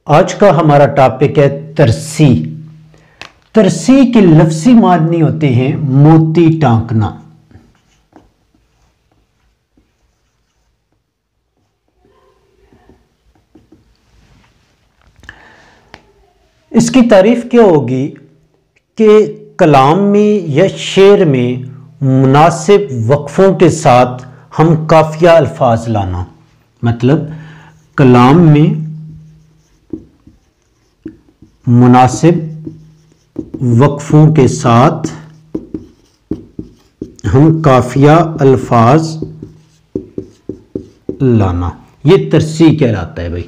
آج کا ہمارا ٹاپک ہے ترسی۔ ترسی کے لفظی معنی ہوتے ہیں موتی ٹانکنا۔ اس کی تعریف کیا ہوگی کہ کلام میں یا شعر میں مناسب وقفوں کے ساتھ ہم قافیہ الفاظ لانا، مطلب کلام میں مناسب وقفوں کے ساتھ ہم قافیہ الفاظ لانا، یہ ترسی کہلاتا ہے بھائی۔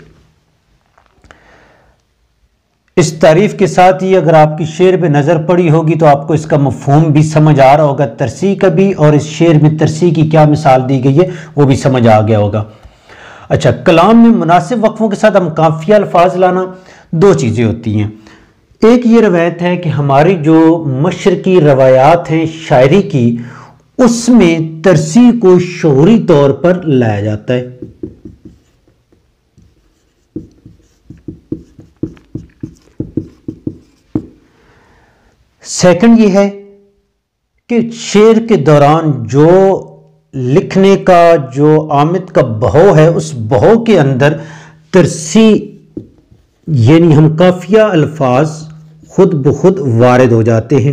اس تعریف کے ساتھ ہی اگر آپ کی شعر پہ نظر پڑی ہوگی تو آپ کو اس کا مفہوم بھی سمجھ آ رہا ہوگا ترسی کا بھی، اور اس شعر میں ترسی کی کیا مثال دی گئی ہے وہ بھی سمجھ آ گیا ہوگا۔ اچھا، کلام میں مناسب وقفوں کے ساتھ ہم قافیہ الفاظ لانا، دو چیزیں ہوتی ہیں۔ ایک یہ روایت ہے کہ ہماری جو مشرقی روایات ہیں شاعری کی، اس میں ترسی کو شعوری طور پر لایا جاتا ہے۔ سیکنڈ یہ ہے کہ شعر کے دوران جو لکھنے کا جو آمد کا بہو ہے، اس بہو کے اندر ترسی یعنی ہم قافیہ الفاظ خود بخود وارد ہو جاتے ہیں۔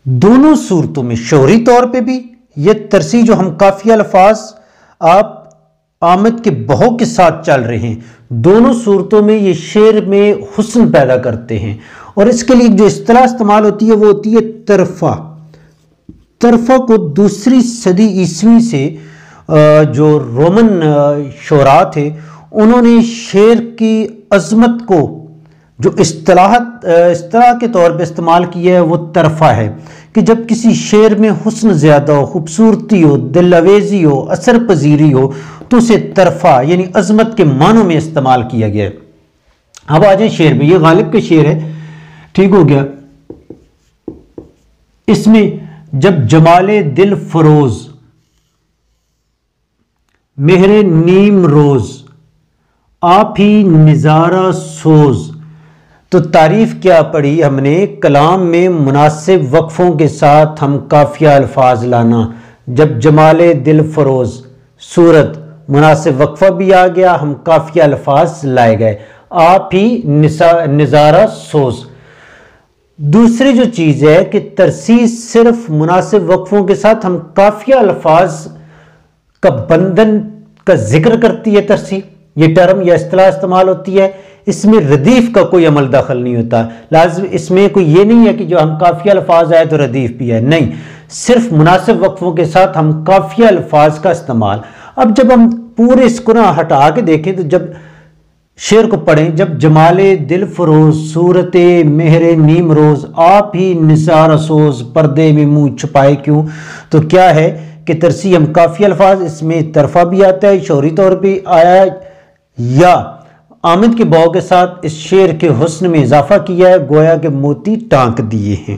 دونوں صورتوں میں شعوری طور پہ بھی یہ ترسی جو ہم قافیہ الفاظ آپ آمد کے بہو کے ساتھ چل رہے ہیں، دونوں صورتوں میں یہ شعر میں حسن پیدا کرتے ہیں۔ اور اس کے لیے جو اصطلاح استعمال ہوتی ہے وہ ہوتی ہے طرفہ۔ طرفہ کو دوسری صدی عیسوی سے جو رومن شعراء تھے، انہوں نے شعر کی عظمت کو جو اصطلاح کے طور پہ استعمال کیا ہے وہ طرفہ ہے، کہ جب کسی شعر میں حسن زیادہ ہو، خوبصورتی ہو، دل آویزی ہو، اثر پذیری ہو، تو اسے طرفہ یعنی عظمت کے معنوں میں استعمال کیا گیا ہے۔ اب آ جائیں شعر میں، یہ غالب کا شعر ہے، ٹھیک ہو گیا۔ اس میں جب جمال دل فروز مہر نیم روز آپ ہی نظارہ سوز، تو تعریف کیا پڑھی ہم نے؟ کلام میں مناسب وقفوں کے ساتھ ہم قافیہ الفاظ لانا۔ جب جمال دل فروز، صورت مناسب وقفہ بھی آ گیا، ہم قافیہ الفاظ لائے گئے، آپ ہی نظارہ سوز۔ دوسری جو چیز ہے کہ ترسی صرف مناسب وقفوں کے ساتھ ہم قافیہ الفاظ کا بندھن کا ذکر کرتی ہے۔ ترسی یہ ٹرم یا اصطلاح استعمال ہوتی ہے، اس میں ردیف کا کوئی عمل دخل نہیں ہوتا۔ لازم اس میں کوئی یہ نہیں ہے کہ جو ہم قافیہ الفاظ آئے تو ردیف بھی ہے، نہیں، صرف مناسب وقفوں کے ساتھ ہم قافیہ الفاظ کا استعمال۔ اب جب ہم پورے اس کو نہ ہٹا کے دیکھیں تو جب شعر کو پڑھیں، جب جمال دل فروز صورت مہر نیم روز آپ ہی نثار سوز پردے میں منہ چھپائے کیوں، تو کیا ہے کہ ترسی ہم قافیہ الفاظ، اس میں طرفہ بھی آتا ہے، شعوری طور پہ آیا ہے، یا آمد کے بہو کے ساتھ اس شعر کے حسن میں اضافہ کیا ہے، گویا کہ موتی ٹانک دیے ہیں۔